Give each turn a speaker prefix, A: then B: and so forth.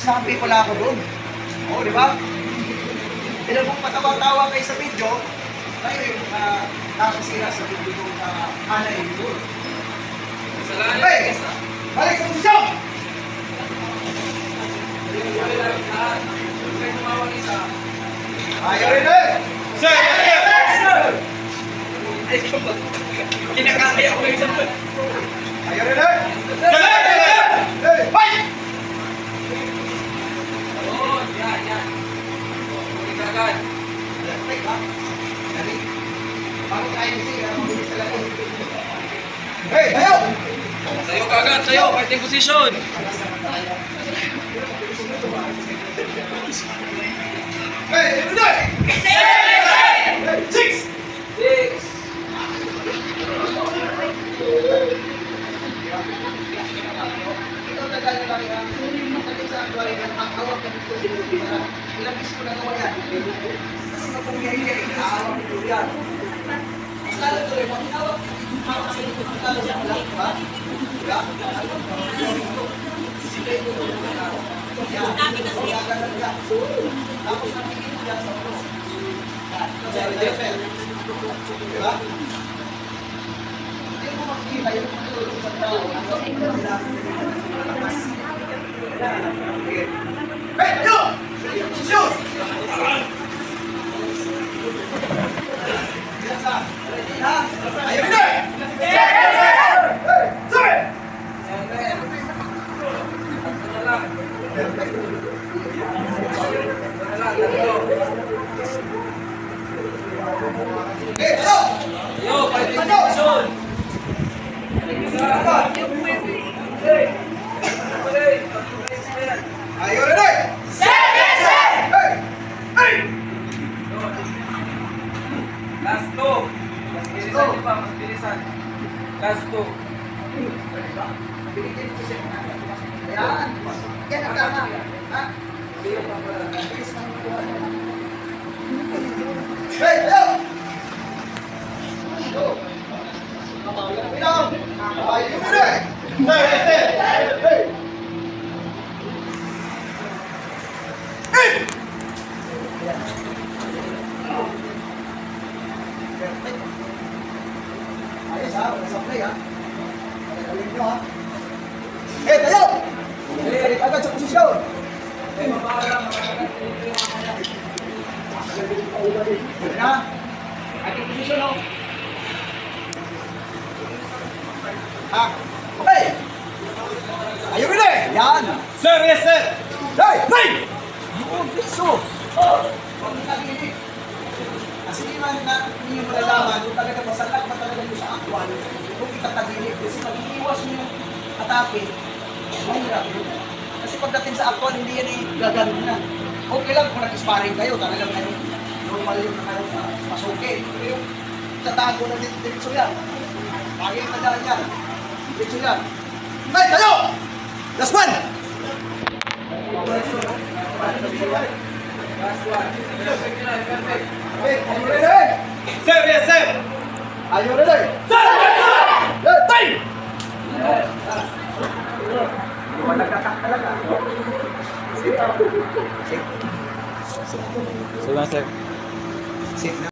A: happy pala ako doon. Oo, di ba? Ilang kung patawa-tawa kayo sa video, kayo yung nakasira sa video ng Ana Edward. Okay, balik sa posisyon! Ayaw rin eh!
B: Sir!
C: Kinakaya ko yung sabon.
A: Ayaw rin eh!
B: Sir!
A: Hey! Fight!
C: Oo, yan. Ikagad.
A: Fight ha? Dali. Bago tayo siya, mabilis talaga. Hey! Tayo!
C: Sayo kagad, sayo. Fighting position.
A: Hey! Everybody! Hey! Six! Ikaw tagal na lang yan. Matagal sa actual yan. Ang awak na dito sa mga ilang bis ko na gawa yan. Kasi magpumiyay-iyay, aawak nito yan. Mas lalo to rin, mag-awak hawak sa ito, mas lalo siya lang, ha? Diba? Sisipay ko ito. Yan. Tapos nakikita ko yan sa ulo. Diba? Hindi mo makikita yung matulog sa tao. Hey! Yo! Shoot! Ayaw na! Hey! Sorry! Hey! Hello!
C: Yo, fighting position.
A: Ayaw na rin! Hey! Hey!
C: Last two. Mas bilisan pa, mas bilisan. Last two.
A: Ayan! Yan ang tama! Ha? Hey! Hello! Pinang! Ayaw na rin!
B: Sir! Sir!
A: Hey! Hey! Ayos ha, wala sa play ha. Pagkakalin nyo ha. Eh, tayo! Balik agad sa posisyon. Sige na. Ating posisyon ho. Ha? Okay! Ayaw rin eh! Yan!
B: Sir! Yes, sir!
A: Hey! Hey! Yung piso! Huwag nagigit. Kasi di man na ninyo malalaman kung talaga masalag ba talaga nyo sa actual kung itatagilid. Kasi mag-iiwas nyo yung atake, mahirap yun. Kasi pagdating sa actual, hindi yan gagawin na. Okay lang kung nag-sparring kayo, talagang ngayon normal yun na kayo masuki. Pero yung tatago na dito yan. Bagay yung tadaan yan. Dito yan. Hey! Tayo! Last one! Hey! Ayaw rin eh!
B: Sir! Yes, sir!
A: Ayaw rin eh!
B: Sir!
A: Hey! Wala nagkakak talaga.
B: Sir, sir.
A: Safe na.